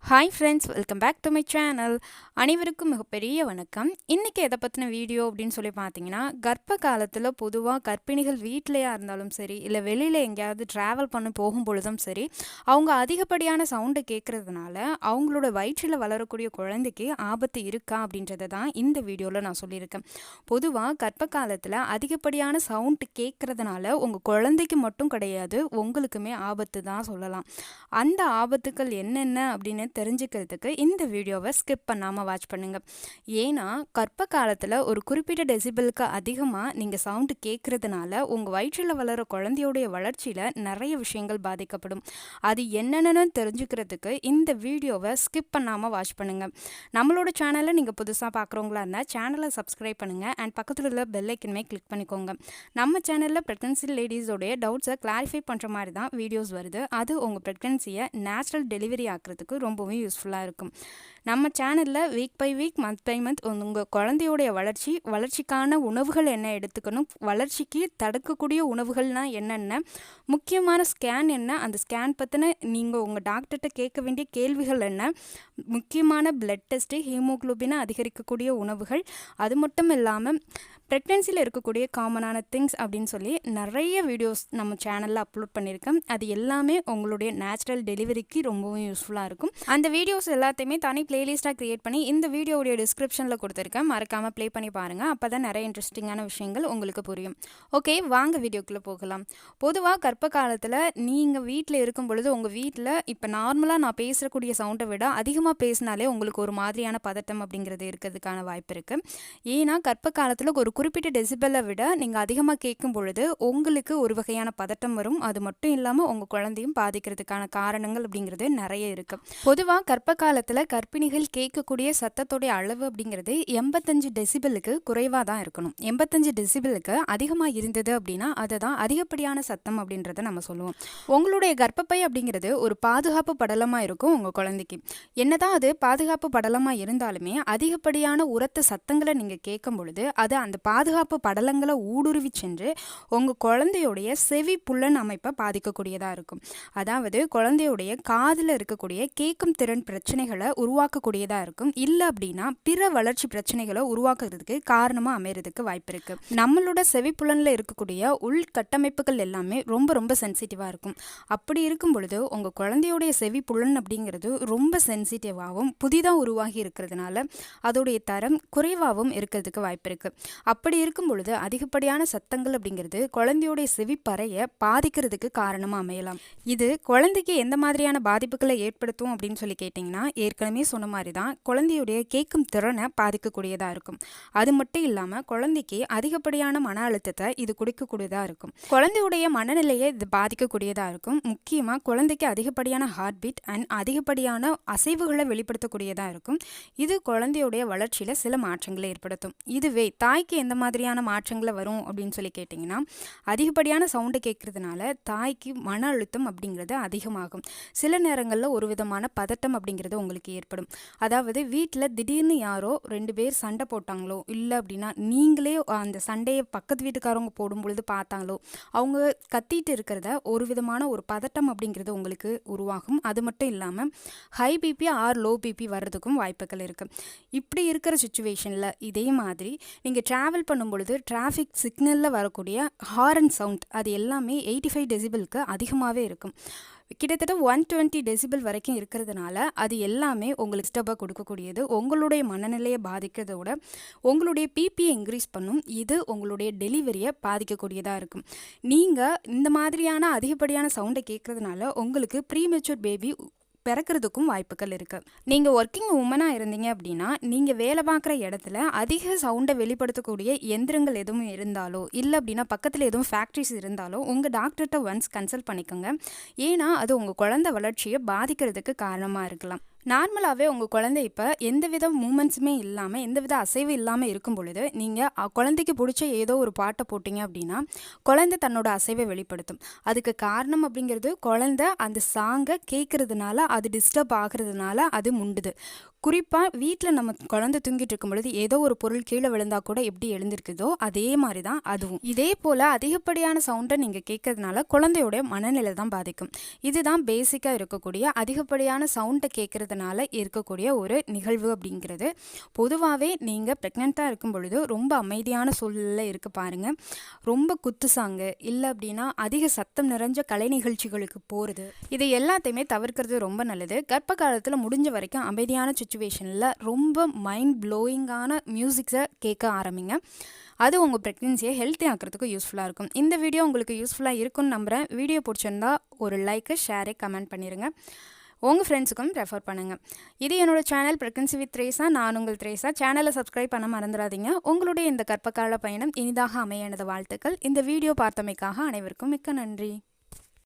Hi friends, welcome back to my channel. அனைவருக்கும் மிகப்பெரிய வணக்கம். இன்றைக்கி எதை பற்றின வீடியோ அப்படின்னு சொல்லி பார்த்தீங்கன்னா, கர்ப்ப காலத்தில் பொதுவாக கர்ப்பிணிகள் வீட்டிலையாக இருந்தாலும் சரி, இல்லை வெளியில் எங்கேயாவது ட்ராவல் பண்ண போகும்பொழுதும் சரி, அவங்க அதிகப்படியான சவுண்டை கேட்குறதுனால அவங்களோட வயிற்றில் வளரக்கூடிய குழந்தைக்கு ஆபத்து இருக்கா அப்படின்றத தான் இந்த வீடியோவில் நான் சொல்லியிருக்கேன். பொதுவாக கர்ப்ப காலத்தில் அதிகப்படியான சவுண்டு கேட்குறதுனால உங்கள் குழந்தைக்கு மட்டும் கிடையாது, உங்களுக்குமே ஆபத்து தான் சொல்லலாம். அந்த ஆபத்துக்கள் என்னென்ன அப்படின்னு தெரிஞ்சுக்கிறதுக்கு இந்த வீடியோவை ஸ்கிப் பண்ணாமல் வாட்ச் பண்ணுங்கள். ஏன்னா கர்ப்ப காலத்தில் ஒரு குறிப்பிட்ட டெசிபிளுக்கு அதிகமாக நீங்கள் சவுண்டு கேட்குறதுனால உங்கள் வயிற்றில் வளர குழந்தையோடைய வளர்ச்சியில் நிறைய விஷயங்கள் பாதிக்கப்படும். அது என்னென்னு தெரிஞ்சுக்கிறதுக்கு இந்த வீடியோவை ஸ்கிப் பண்ணாமல் வாட்ச் பண்ணுங்கள். நம்மளோட சேனலை நீங்கள் புதுசாக பார்க்குறவங்களா இருந்தால் சேனலை சப்ஸ்கிரைப் பண்ணுங்கள் அண்ட் பக்கத்தில் உள்ள பெல் ஐக்கனுமே கிளிக் பண்ணிக்கோங்க. நம்ம சேனலில் ப்ரெக்னன்சி லேடிஸோடைய டவுட்ஸை கிளாரிஃபை பண்ணுற மாதிரி தான் வீடியோஸ் வருது. அது உங்கள் ப்ரெக்னன்சியை நேச்சுரல் டெலிவரி ஆக்கிறதுக்கு ரொம்பவும் யூஸ்ஃபுல்லாக இருக்கும். நம்ம சேனலில் week by week, month by month உங்கள் குழந்தையோடைய வளர்ச்சிக்கான உணவுகள் என்ன எடுத்துக்கணும், வளர்ச்சிக்கு தடுக்கக்கூடிய உணவுகள்னால் என்னென்ன, முக்கியமான ஸ்கேன் என்ன, அந்த ஸ்கேன் பற்றின நீங்கள் உங்கள் டாக்டர்கிட்ட கேட்க வேண்டிய கேள்விகள் என்ன, முக்கியமான பிளட் டெஸ்ட்டு, ஹீமோக்ளோபினை அதிகரிக்கக்கூடிய உணவுகள், அது மட்டும் இல்லாமல் ப்ரெக்னென்சியில் இருக்கக்கூடிய காமனான திங்ஸ் அப்படின்னு சொல்லி நிறைய வீடியோஸ் நம்ம சேனலில் அப்லோட் பண்ணியிருக்கேன். அது எல்லாமே உங்களுடைய நேச்சுரல் டெலிவரிக்கு ரொம்பவும் யூஸ்ஃபுல்லாக இருக்கும். அந்த வீடியோஸ் எல்லாத்தையுமே தனி பிளேலிஸ்ட்டாக க்ரியேட் பண்ணி இந்த வீடியோடைய டிஸ்கிரிப்ஷனில் கொடுத்துருக்கேன். மறக்காமல் ப்ளே பண்ணி பாருங்கள். அப்போ தான் நிறைய இன்ட்ரெஸ்டிங்கான விஷயங்கள் உங்களுக்கு புரியும். ஓகே, வாங்க வீடியோக்குள்ளே போகலாம். பொதுவாக கர்ப்ப காலத்தில் நீங்கள் வீட்டில் இருக்கும் பொழுது உங்கள் வீட்டில் இப்போ நார்மலாக நான் பேசக்கூடிய சவுண்டை விட அதிகமாக பேசினாலே உங்களுக்கு ஒரு மாதிரியான பதட்டம் அப்படிங்கிறது இருக்கிறதுக்கான வாய்ப்பு இருக்குது. ஏன்னா கர்ப்ப காலத்தில் ஒரு குறிப்பிட்ட டெசிபலை விட நீங்கள் அதிகமாக கேட்கும் பொழுது உங்களுக்கு ஒரு வகையான பதட்டம் வரும். அது மட்டும் இல்லாமல் உங்கள் குழந்தையும் பாதிக்கிறதுக்கான காரணங்கள் அப்படிங்கிறது நிறைய இருக்குது. பொதுவாக கர்ப்ப காலத்தில் கர்ப்பிணிகள் கேட்கக்கூடிய சத்தத்தோடைய அளவு அப்படிங்கிறது 85 டெசிபலுக்கு குறைவாக தான் இருக்கணும். 85 டெசிபலுக்கு அதிகமாக இருந்தது அப்படின்னா அதை தான் அதிகப்படியான சத்தம் அப்படின்றத நம்ம சொல்லுவோம். உங்களுடைய கர்ப்பப்பை அப்படிங்கிறது ஒரு பாதுகாப்பு படலமாக இருக்கும் உங்கள் குழந்தைக்கு. என்னதான் அது பாதுகாப்பு படலமாக இருந்தாலுமே அதிகப்படியான உரத்த சத்தங்களை நீங்கள் கேட்கும் பொழுது அது அந்த பாதுகாப்பு படலங்களை ஊடுருவி சென்று உங்கள் குழந்தையுடைய செவி புலன் அமைப்பை பாதிக்கக்கூடியதாக இருக்கும். அதாவது குழந்தையுடைய காதில் இருக்கக்கூடிய கேட்கும் திறன் பிரச்சனைகளை உருவாக்கக்கூடியதாக இருக்கும். இல்லை அப்படின்னா பிற வளர்ச்சி பிரச்சனைகளை உருவாக்குறதுக்கு காரணமாக அமைகிறதுக்கு வாய்ப்பு இருக்குது. நம்மளோட செவி புலனில் இருக்கக்கூடிய உள்கட்டமைப்புகள் எல்லாமே ரொம்ப ரொம்ப சென்சிட்டிவாக இருக்கும். அப்படி இருக்கும் பொழுது உங்கள் குழந்தையுடைய செவி புலன் அப்படிங்கிறது ரொம்ப சென்சிட்டிவாகவும் புதிதாக உருவாகி இருக்கிறதுனால அதோடைய தரம் குறைவாகவும் இருக்கிறதுக்கு வாய்ப்பு இருக்குது. அப்படி இருக்கும் பொழுது அதிகப்படியான சத்தங்கள் அப்படிங்கிறது குழந்தையோடைய செவிப்பறையை பாதிக்கிறதுக்கு காரணமாக அமையலாம். இது குழந்தைக்கு எந்த மாதிரியான பாதிப்புகளை ஏற்படுத்தும் அப்படின்னு சொல்லி கேட்டிங்கன்னா, ஏற்கனவே சொன்ன மாதிரி தான் குழந்தையுடைய கேட்கும் திறனை பாதிக்கக்கூடியதாக இருக்கும். அது மட்டும் இல்லாமல் குழந்தைக்கு அதிகப்படியான மன அழுத்தத்தை இது கொடுக்கக்கூடியதாக இருக்கும். குழந்தையுடைய மனநிலையை இது பாதிக்கக்கூடியதாக இருக்கும். முக்கியமாக குழந்தைக்கு அதிகப்படியான ஹார்ட் பீட் அண்ட் அதிகப்படியான அசைவுகளை வெளிப்படுத்தக்கூடியதாக இருக்கும். இது குழந்தையுடைய வளர்ச்சியில் சில மாற்றங்களை ஏற்படுத்தும். இதுவே தாய்க்கு எந்த மாதிரியான மாற்றங்களை வரும் அப்படின்னு சொல்லி கேட்டிங்கன்னா, அதிகப்படியான சவுண்டு கேட்குறதுனால தாய்க்கு மன அழுத்தம் அப்படிங்கிறது அதிகமாகும். சில நேரங்களில் ஒரு விதமான பதட்டம் அப்படிங்கிறது உங்களுக்கு ஏற்படும். அதாவது வீட்டில் திடீர்னு யாரோ 2 பேர் சண்டை போட்டாங்களோ, இல்லை அப்படின்னா நீங்களே அந்த சண்டையை பக்கத்து வீட்டுக்காரவங்க போடும் பொழுது பார்த்தாங்களோ, அவங்க கத்திட்டு இருக்கிறத ஒரு விதமான ஒரு பதட்டம் அப்படிங்கிறது உங்களுக்கு உருவாகும். அது மட்டும் இல்லாமல் high BP or low BP வர்றதுக்கும் வாய்ப்புகள் இருக்குது. இப்படி இருக்கிற சுச்சுவேஷனில் இதே மாதிரி நீங்கள் ட்ராவல் பண்ணும் பொழுது டிராஃபிக் சிக்னலில் வரக்கூடிய ஹாரன் சவுண்ட் அது எல்லாமே 85 டெசிபிளுக்கு அதிகமாகவே இருக்கும். கிட்டத்தட்ட 120 டெசிபிள் வரைக்கும் இருக்கிறதுனால அது எல்லாமே உங்களுக்கு டிஸ்டர்பாக கொடுக்கக்கூடியது. உங்களுடைய மனநிலையை பாதிக்கிறதோட உங்களுடைய பிபியை இன்க்ரீஸ் பண்ணும். இது உங்களுடைய டெலிவரியை பாதிக்கக்கூடியதாக இருக்கும். நீங்கள் இந்த மாதிரியான அதிகப்படியான சவுண்டை கேட்குறதுனால உங்களுக்கு ப்ரீமெச்சூர் பேபி பிறக்கிறதுக்கும் வாய்ப்புகள் இருக்குது. நீங்கள் ஒர்க்கிங் உமனாக இருந்தீங்க அப்படின்னா நீங்கள் வேலை பார்க்குற இடத்துல அதிக சவுண்டை வெளிப்படுத்தக்கூடிய எந்திரங்கள் எதுவும் இருந்தாலோ, இல்லை அப்படின்னா பக்கத்தில் எதுவும் ஃபேக்ட்ரிஸ் இருந்தாலோ உங்கள் டாக்டர்கிட்ட ஒன்ஸ் கன்சல்ட் பண்ணிக்கோங்க. ஏன்னா அது உங்கள் குழந்தை வளர்ச்சியை பாதிக்கிறதுக்கு காரணமாக இருக்கலாம். நார்மலாகவே உங்கள் குழந்தை இப்போ எந்தவித மூமெண்ட்ஸுமே இல்லாமல் எந்தவித அசைவு இல்லாமல் இருக்கும் பொழுது நீங்கள் குழந்தைக்கு பிடிச்ச ஏதோ ஒரு பாட்டை போட்டிங்க அப்படின்னா குழந்தை தன்னோட அசைவை வெளிப்படுத்தும். அதுக்கு காரணம் அப்படிங்கிறது குழந்தை அந்த சாங்கை கேட்குறதுனால அது டிஸ்டர்ப் ஆகுறதுனால அது முண்டுது. குறிப்பாக வீட்டில் நம்ம குழந்தை தூங்கிட்டு இருக்கும் பொழுது ஏதோ ஒரு பொருள் கீழே விழுந்தால் கூட எப்படி எழுந்திருக்குதோ அதே மாதிரி தான் அதுவும். இதே போல் அதிகப்படியான சவுண்டை நீங்கள் கேட்கறதுனால குழந்தையோடைய மனநிலை தான் பாதிக்கும். இதுதான் பேசிக்காக இருக்கக்கூடிய அதிகப்படியான சவுண்டை கேட்குறது இருக்கிறதுனால இருக்கக்கூடிய ஒரு நிகழ்வு அப்படிங்கிறது. பொதுவாகவே நீங்கள் ப்ரெக்னெண்ட்டாக இருக்கும் பொழுது ரொம்ப அமைதியான சூழ்நிலையில் இருக்க பாருங்கள். ரொம்ப குத்து சாங்கு இல்லை அப்படின்னா அதிக சத்தம் நிறைஞ்ச கலை நிகழ்ச்சிகளுக்கு போகிறது, இது எல்லாத்தையுமே தவிர்க்கிறது ரொம்ப நல்லது. கர்ப்ப காலத்தில் முடிஞ்ச வரைக்கும் அமைதியான சுச்சுவேஷனில் ரொம்ப மைண்ட் ப்ளோயிங்கான மியூசிக்ஸை கேட்க ஆரம்பிங்க. அது உங்கள் ப்ரெக்னென்சியை ஹெல்த்தி ஆக்கிறதுக்கு யூஸ்ஃபுல்லாக இருக்கும். இந்த வீடியோ உங்களுக்கு யூஸ்ஃபுல்லாக இருக்குன்னு நம்புகிறேன். வீடியோ பிடிச்சிருந்தா ஒரு லைக்கு, ஷேரு, கமெண்ட் பண்ணிடுங்க. உங்கள் ஃப்ரெண்ட்ஸுக்கும் ரெஃபர் பண்ணுங்கள். இது என்னோடய சேனல் ப்ரெக்னன்சி வித் த்ரேசா. நான் உங்கள் த்ரேசா. சேனலை சப்ஸ்கிரைப் பண்ண மறந்துடாதீங்க. உங்களுடைய இந்த கர்ப்பகால பயணம் இனிதாக அமைய எனது வாழ்த்துக்கள். இந்த வீடியோ பார்த்தமைக்காக அனைவருக்கும் மிக்க நன்றி.